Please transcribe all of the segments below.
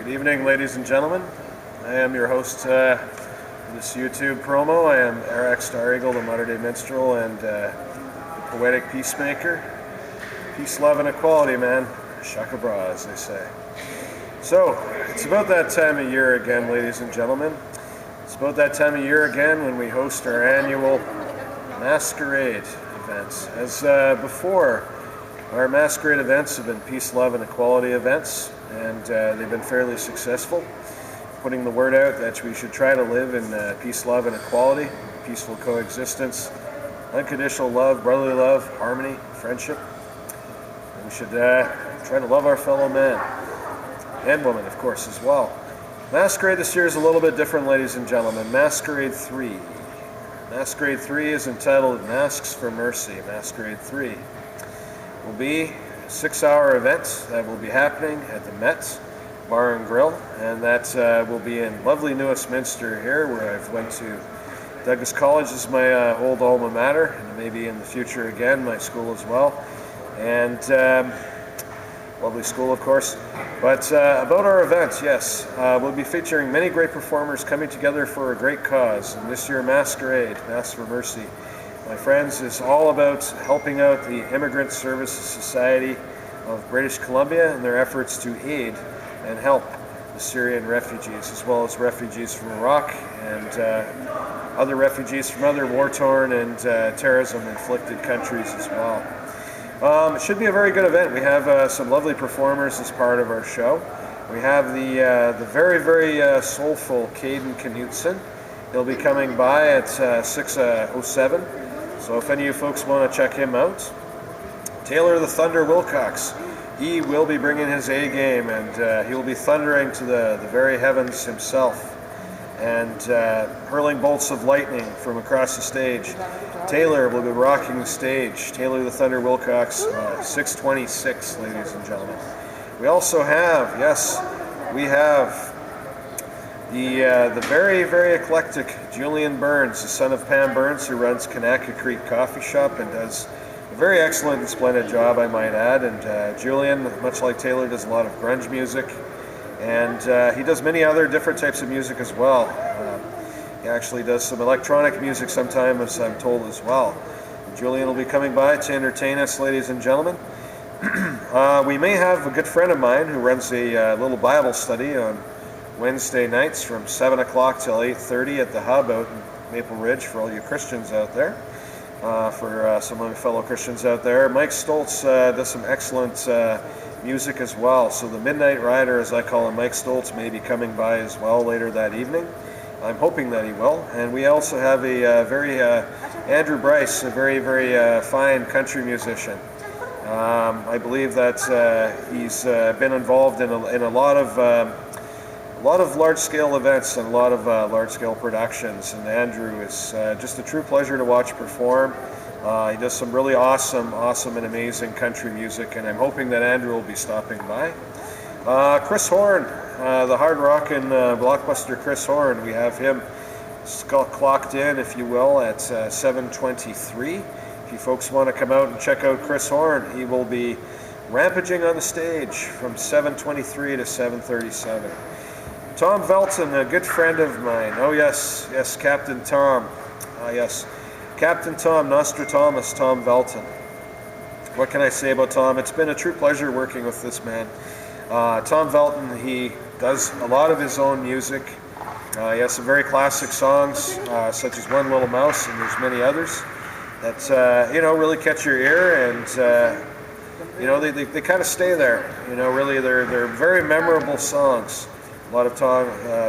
Good evening, ladies and gentlemen. I am your host for this YouTube promo. I am Eric Star Eagle, the Modern Day Minstrel, and the Poetic Peacemaker. Peace, love, and equality, man. Shaka bra, as they say. So, it's about that time of year again, ladies and gentlemen. It's about that time of year again when we host our annual Masquerade events. As before, our Masquerade events have been peace, love, and equality events, and they've been fairly successful, putting the word out that we should try to live in peace, love, and equality, peaceful coexistence, unconditional love, brotherly love, harmony, friendship. And we should try to love our fellow man and woman, of course, as well. Masquerade this year is a little bit different, ladies and gentlemen. Masquerade 3. Masquerade 3 is entitled Masks for Mercy. Masquerade 3 will be a 6-hour event that will be happening at the Met Bar and Grill, and that will be in lovely New Westminster here, where I've went to Douglas College. This is my old alma mater, and maybe in the future again, my school as well. And lovely school, of course. But about our event, yes, we'll be featuring many great performers coming together for a great cause. And this year, Masquerade, Masks for Mercy, my friends, is all about helping out the Immigrant Services Society of British Columbia in their efforts to aid and help the Syrian refugees, as well as refugees from Iraq and other refugees from other war-torn and terrorism-inflicted countries as well. It should be a very good event. We have some lovely performers as part of our show. We have the very, very soulful Caden Knutson. He'll be coming by at 6:07. So if any of you folks want to check him out. Taylor the Thunder Wilcox. He will be bringing his A game, and he will be thundering to the very heavens himself and hurling bolts of lightning from across the stage. Taylor will be rocking the stage. Taylor the Thunder Wilcox, 6:26, ladies and gentlemen. We also have, yes, we have the very, very eclectic Julian Burns, the son of Pam Burns, who runs Kanaka Creek Coffee Shop and does a very excellent and splendid job, I might add. And Julian, much like Taylor, does a lot of grunge music, and he does many other different types of music as well. He actually does some electronic music sometimes, I'm told, as well. Julian will be coming by to entertain us, ladies and gentlemen. We may have a good friend of mine who runs a little Bible study on Wednesday nights from 7 o'clock till 8:30 at the Hub out in Maple Ridge for all you Christians out there. For some of my fellow Christians out there. Mike Stoltz does some excellent music as well. So the Midnight Rider, as I call him, Mike Stoltz, may be coming by as well later that evening. I'm hoping that he will. And we also have a Andrew Bryce, a very, very fine country musician. I believe that he's been involved in a lot of large-scale events and a lot of large-scale productions, and Andrew is just a true pleasure to watch perform. He does some really awesome and amazing country music, and I'm hoping that Andrew will be stopping by. Chris Horn, the hard-rockin' blockbuster Chris Horn, we have him clocked in, if you will, at 7:23. If you folks want to come out and check out Chris Horn, he will be rampaging on the stage from 7:23 to 7:37. Tom Velton, a good friend of mine. Oh yes, Captain Tom. Yes, Captain Tom, Nostradamus, Tom Velton. What can I say about Tom? It's been a true pleasure working with this man. Tom Velton, he does a lot of his own music. He has some very classic songs, such as One Little Mouse, and there's many others that really catch your ear, and they kind of stay there. Really, they're very memorable songs. A lot of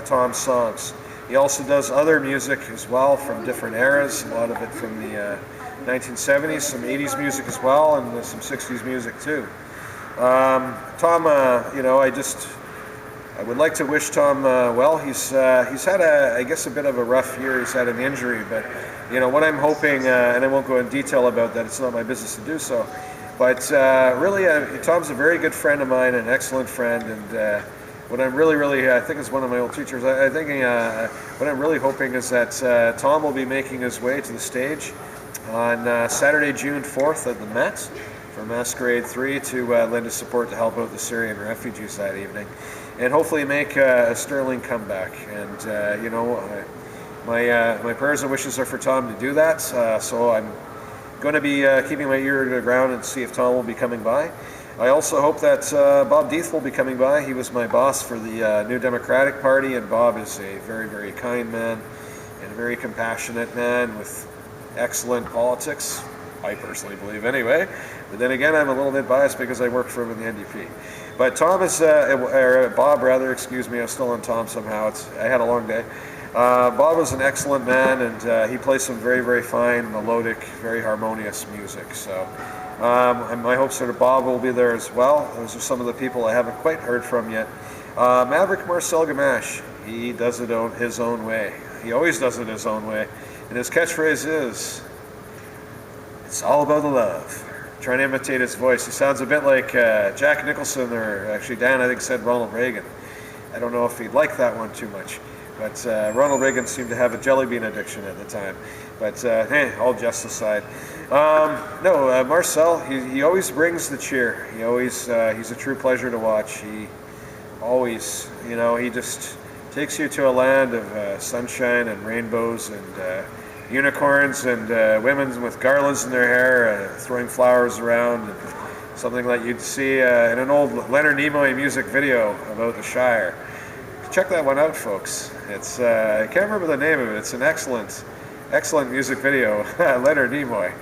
Tom's songs. He also does other music as well from different eras, a lot of it from the 1970s, some 80s music as well, and some 60s music too. Tom, I would like to wish Tom well. He's had I guess a bit of a rough year. He's had an injury, but what I'm hoping, and I won't go in detail about that, it's not my business to do so, but really Tom's a very good friend of mine, an excellent friend, and what I'm really, I think it's one of my old teachers, I think what I'm really hoping is that Tom will be making his way to the stage on Saturday, June 4th at the Met from Masquerade 3 to lend his support to help out the Syrian refugees that evening, and hopefully make a sterling comeback. And my prayers and wishes are for Tom to do that. So I'm going to be keeping my ear to the ground and see if Tom will be coming by. I also hope that Bob Deeth will be coming by. He was my boss for the New Democratic Party, and Bob is a very, very kind man and a very compassionate man with excellent politics, I personally believe anyway. But then again, I'm a little bit biased because I work for him in the NDP. But Tom is, or Bob rather, excuse me, I'm still on Tom somehow. I had a long day. Bob was an excellent man, and he plays some very, very fine, melodic, very harmonious music. So my hopes are that Bob will be there as well. Those are some of the people I haven't quite heard from yet. Maverick Marcel Gamache, he does it his own way. He always does it his own way. And his catchphrase is, "It's all about the love." Trying to imitate his voice. He sounds a bit like Jack Nicholson, or actually Dan, I think, said Ronald Reagan. I don't know if he'd like that one too much. But Ronald Reagan seemed to have a jelly bean addiction at the time. But hey, all jest aside. Marcel, he always brings the cheer. He's a true pleasure to watch. He always, he just takes you to a land of sunshine and rainbows and unicorns and women with garlands in their hair, throwing flowers around, and something that you'd see in an old Leonard Nimoy music video about the Shire. Check that one out, folks. It's I can't remember the name of it. It's an excellent music video. Leonard Nimoy.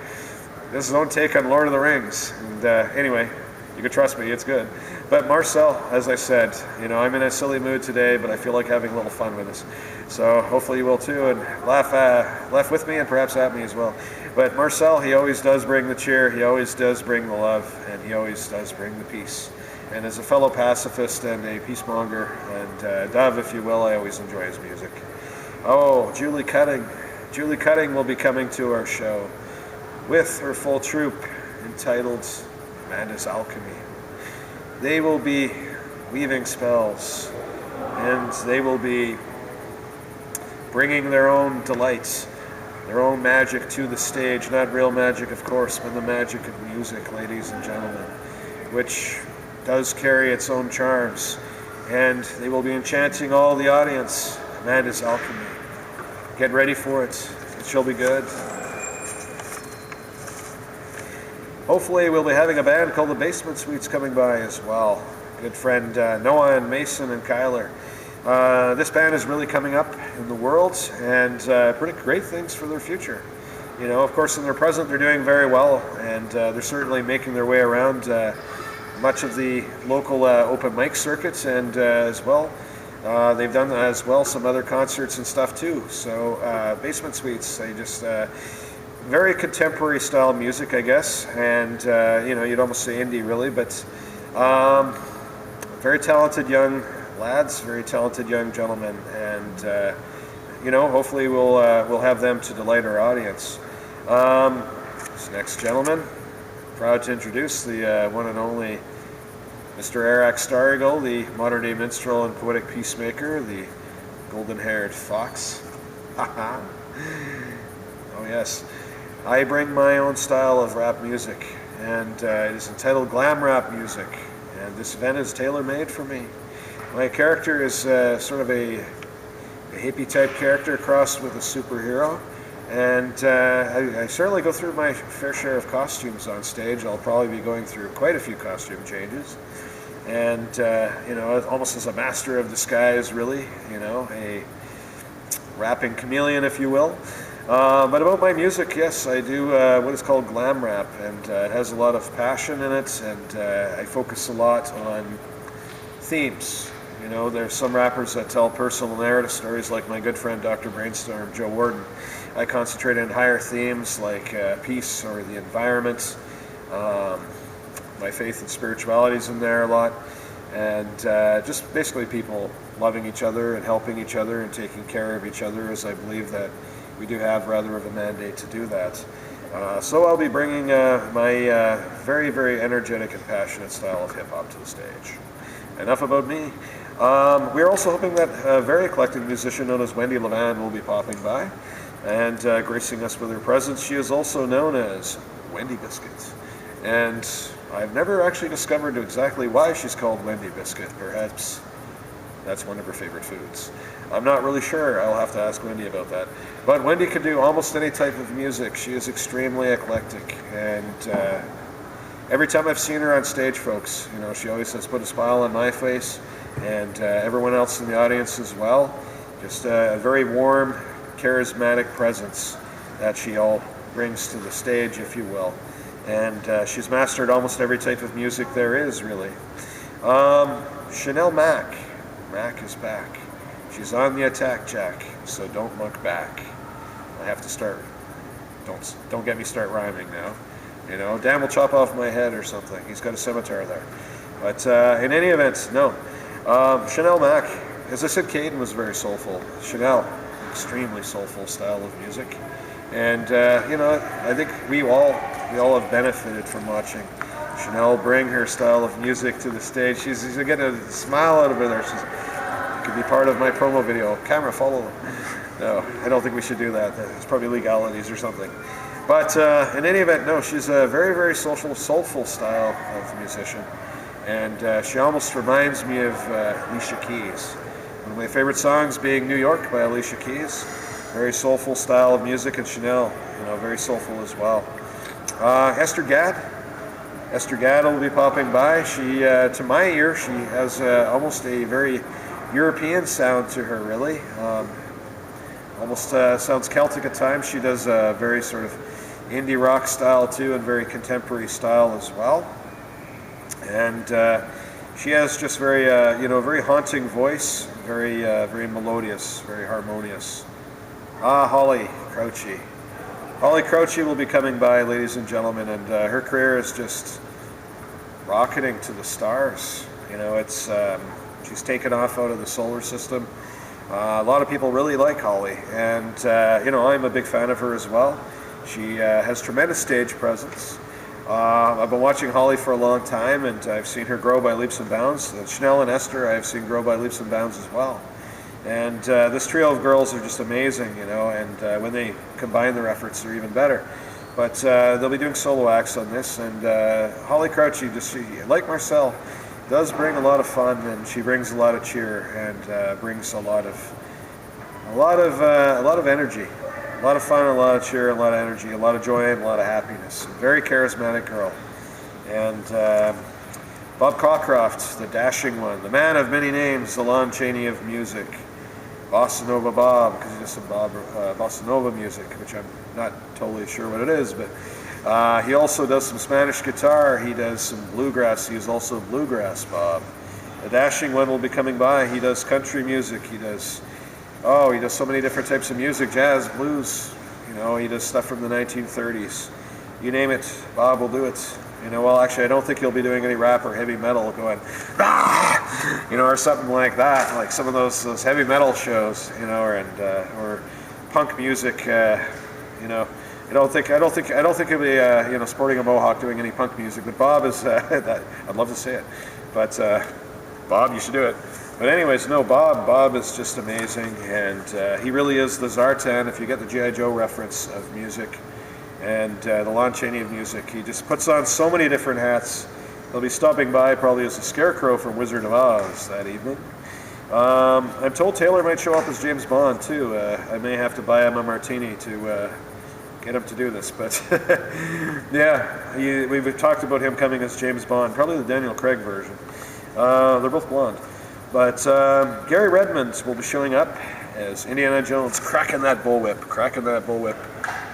This is his own take on Lord of the Rings. And anyway, you can trust me, it's good. But Marcel, as I said, I'm in a silly mood today, but I feel like having a little fun with this. So hopefully you will too, and laugh with me and perhaps at me as well. But Marcel, he always does bring the cheer, he always does bring the love, and he always does bring the peace. And as a fellow pacifist and a peacemonger, and dove, if you will, I always enjoy his music. Oh, Julie Cutting. Julie Cutting will be coming to our show with her full troupe entitled Amanda's Alchemy. They will be weaving spells, and they will be bringing their own delights, their own magic to the stage. Not real magic, of course, but the magic of music, ladies and gentlemen, which does carry its own charms. And they will be enchanting all the audience. Amanda's Alchemy. Get ready for it. It shall be good. Hopefully we'll be having a band called the Basement Suites coming by as well. Good friend Noah and Mason and Kyler. This band is really coming up in the world, and pretty great things for their future. Of course, in their present, they're doing very well, and they're certainly making their way around much of the local open mic circuits, and as well, they've done as well some other concerts and stuff too. So Basement Suites, they just very contemporary style music, I guess, and you'd almost say indie really, but very talented young lads, very talented young gentlemen, and hopefully we'll have them to delight our audience. This next gentleman, proud to introduce the one and only Mr. Eric Starrigal, the modern-day minstrel and poetic peacemaker, the golden-haired fox. Oh yes. I bring my own style of rap music, and it is entitled Glam Rap Music, and this event is tailor-made for me. My character is sort of a hippie-type character crossed with a superhero, and I certainly go through my fair share of costumes on stage. I'll probably be going through quite a few costume changes, and almost as a master of disguise, really, a rapping chameleon, if you will. But about my music, yes, I do what is called glam rap, and it has a lot of passion in it, and I focus a lot on themes. There's some rappers that tell personal narrative stories, like my good friend Dr. Brainstorm, Joe Warden. I concentrate on higher themes like peace or the environment. My faith and spirituality is in there a lot, and just basically people loving each other and helping each other and taking care of each other, as I believe that we do have rather of a mandate to do that. So I'll be bringing my very, very energetic and passionate style of hip-hop to the stage. Enough about me. We're also hoping that a very eclectic musician known as Wendy Levan will be popping by and gracing us with her presence. She is also known as Wendy Biscuit. And I've never actually discovered exactly why she's called Wendy Biscuit. Perhaps that's one of her favorite foods. I'm not really sure. I'll have to ask Wendy about that. But Wendy can do almost any type of music. She is extremely eclectic, and every time I've seen her on stage, folks, she always has put a smile on my face, and everyone else in the audience as well. Just a very warm, charismatic presence that she all brings to the stage, if you will. And she's mastered almost every type of music there is, really. Chanel Mac. Mac is back. She's on the attack, Jack, so don't look back. I have to start. Don't get me start rhyming now. Dan will chop off my head or something. He's got a scimitar there. But in any event, no. Chanel Mac, as I said, Caden was very soulful. Chanel, extremely soulful style of music. And, I think we all have benefited from watching Chanel bring her style of music to the stage. She's getting a smile out of her there. She could be part of my promo video. Camera, follow them. No, I don't think we should do that. It's probably legalities or something. But in any event, no, she's a very, very soulful style of musician. And she almost reminds me of Alicia Keys. One of my favorite songs being New York by Alicia Keys. Very soulful style of music, and Chanel, very soulful as well. Esther Gadd will be popping by. She, to my ear, she has almost a very European sound to her, really. Almost sounds Celtic at times. She does a very sort of indie rock style too, and very contemporary style as well. And she has just very, very haunting voice, very melodious, very harmonious. Holly Crouchy. Holly Crouchy will be coming by, ladies and gentlemen, and her career is just rocketing to the stars. She's taken off out of the solar system. A lot of people really like Holly, and I'm a big fan of her as well. She has tremendous stage presence. I've been watching Holly for a long time, and I've seen her grow by leaps and bounds. Chanel and Esther I've seen grow by leaps and bounds as well. And this trio of girls are just amazing, and when they combine their efforts, they're even better. But they'll be doing solo acts on this, and Holly Crouchy, like Marcel, does bring a lot of fun, and she brings a lot of cheer, and brings a lot of energy, a lot of fun, a lot of cheer, a lot of energy, a lot of joy, and a lot of happiness. A very charismatic girl. And Bob Cockcroft, the dashing one, the man of many names, the Lon Chaney of music. Bossa Nova Bob, because he does some Bossa Nova music, which I'm not totally sure what it is, but he also does some Spanish guitar, he does some bluegrass, he is also Bluegrass Bob. The dashing one will be coming by, he does country music, he does so many different types of music, jazz, blues, he does stuff from the 1930s. You name it, Bob will do it. Well, actually, I don't think he'll be doing any rap or heavy metal going, or something like that, like some of those heavy metal shows, or punk music. I don't think he'll be, sporting a mohawk doing any punk music. But Bob is, I'd love to say it, but Bob, you should do it. But anyways, no, Bob is just amazing, and he really is the Zartan. If you get the G.I. Joe reference of music. And the Lon Chaney of music. He just puts on so many different hats. He'll be stopping by probably as a scarecrow from Wizard of Oz that evening. I'm told Taylor might show up as James Bond too. I may have to buy him a martini to get him to do this. But yeah, we've talked about him coming as James Bond, probably the Daniel Craig version. They're both blonde. But Gary Redmond will be showing up as Indiana Jones, cracking that bullwhip.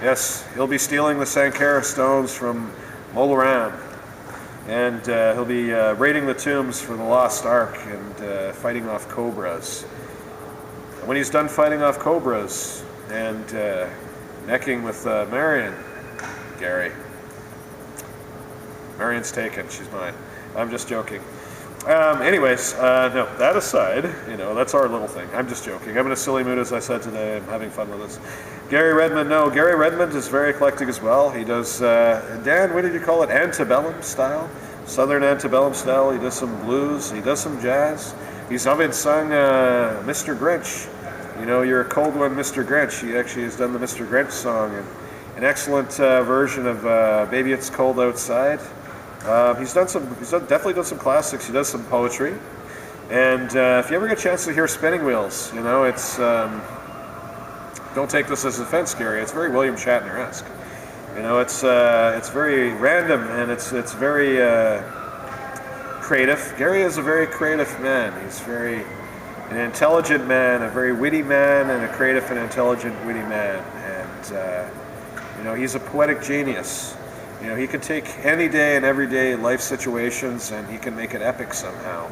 Yes, he'll be stealing the Sankara stones from Molaran, and he'll be raiding the tombs for the Lost Ark and fighting off cobras. And when he's done fighting off cobras and necking with Marion, Marion's taken, she's mine. I'm just joking. Anyways, no, that aside, that's our little thing. I'm just joking. I'm in a silly mood, as I said today. I'm having fun with this. Gary Redmond is very eclectic as well. He does, Dan, what did you call it? Antebellum style? Southern antebellum style. He does some blues. He does some jazz. He's even sung Mr. Grinch. You're a cold one, Mr. Grinch. He actually has done the Mr. Grinch song. And an excellent version of Baby It's Cold Outside. He's definitely done some classics. He does some poetry, and if you ever get a chance to hear Spinning Wheels, you know, it's don't take this as offense, Gary. It's very William Shatner-esque. You know, it's very random and it's very creative. Gary is a very creative man. He's an intelligent man, a very witty man, and a creative and intelligent, witty man. And you know, he's a poetic genius. You know, he can take any day and everyday life situations and he can make it epic somehow.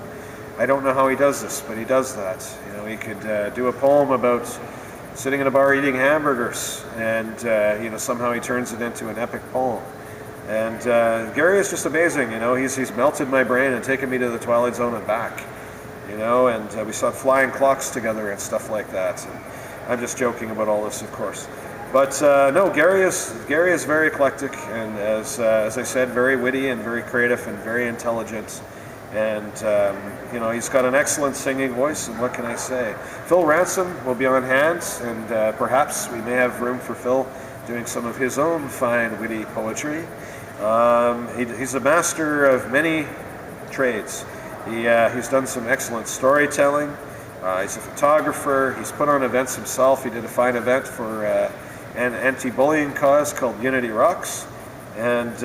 I don't know how he does this, but he does that. You know, he could do a poem about sitting in a bar eating hamburgers, and you know, somehow he turns it into an epic poem. And Gary is just amazing. You know, he's melted my brain and taken me to the Twilight Zone and back. You know, and we saw flying clocks together and stuff like that. And I'm just joking about all this, of course. But no, Gary is very eclectic, and as I said, very witty and very creative and very intelligent. And you know, he's got an excellent singing voice, and what can I say? Phil Ransom will be on hand, and perhaps we may have room for Phil doing some of his own fine, witty poetry. He's a master of many trades. He's done some excellent storytelling. He's a photographer. He's put on events himself. He did a fine event for an anti-bullying cause called Unity Rocks. And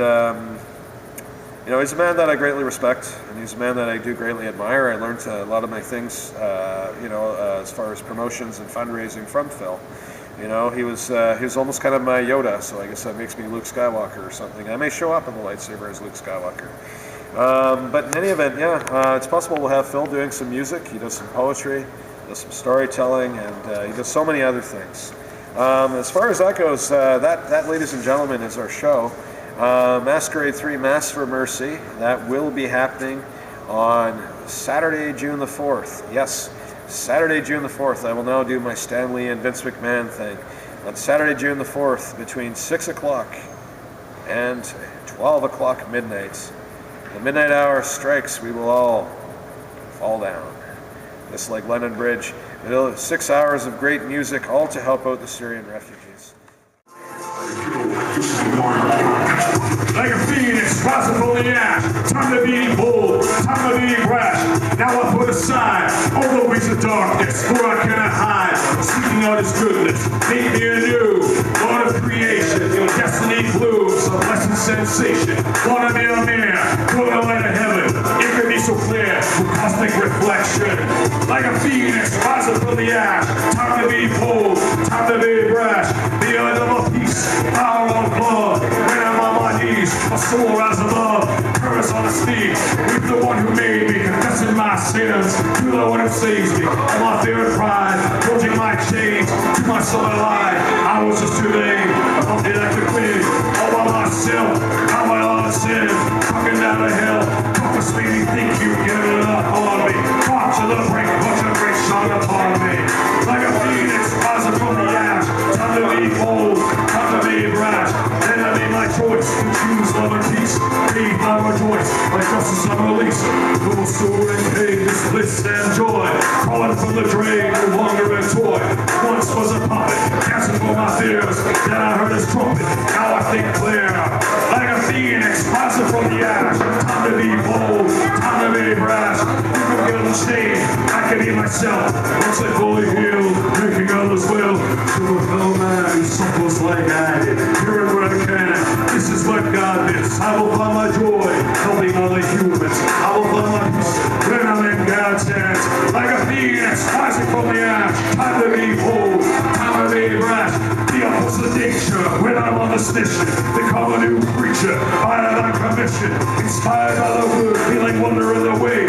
you know, he's a man that I greatly respect, and he's a man that I do greatly admire. I learned a lot of my things, you know, as far as promotions and fundraising from Phil. You know, he was almost kind of my Yoda, so I guess that makes me Luke Skywalker or something. I may show up in the lightsaber as Luke Skywalker. But in any event, yeah, it's possible we'll have Phil doing some music. He does some poetry, does some storytelling, and he does so many other things. As far as that goes, that, ladies and gentlemen, is our show. Masquerade 3 Mass for Mercy. That will be happening on Saturday, June the 4th. Yes, Saturday, June the 4th. I will now do my Stan Lee and Vince McMahon thing. On Saturday, June the 4th, between 6 o'clock and 12 o'clock midnight. The midnight hour strikes, we will all fall down. Just like London Bridge. 6 hours of great music, all to help out the Syrian refugees. Like a phoenix rising from the ash, time to be bold, time to be brash. Now I put aside all the ways of darkness, for I cannot hide. Seeking out His goodness, make me anew. Lord of creation, your destiny blooms, a blessed sensation. Wanna be a man, go the light of heaven. It can be so clear, with cosmic reflection. Like a phoenix rising from the ash, time to be bold, time to be brash. The earth of a peace, power of blood. When I'm on my knees, my soul rise above. Curse on His feet, with the one who made me, confessing my sins to the one who saves me. All my fear and pride, holding my chains to my soul alive. I was just too late, I bumped it like a quid. All by myself, how I all sin. Fucking down the hill, compass made me think you giving it up on me. Fought to the brink, but your grace shone upon me. Like a phoenix rising from the ash, time to be bold, time to be brash. Then I made my choice to choose love and peace. Faith I rejoice, like justice I release. Little sword and pain, this bliss and joy. Calling from the drain, no longer a toy. Once was a puppet, dancing for my fears. Then I heard His trumpet, now I think clear. Like a phoenix rising from the ash. Time to be bold, time to be brash. You can get unchained, I can be myself. Once I fully healed, making others will. To a fellow man who suffers like I did. Hearing what I can, this is what God is. I will find my joy, helping other humans. I will find my peace when I'm in God's hands. Like a phoenix rising from the ash. Time to be bold, time to be brash. The opposite nature when I'm on this mission. Become a new creature by thy commission. Inspired by the word, feeling wonder in the way.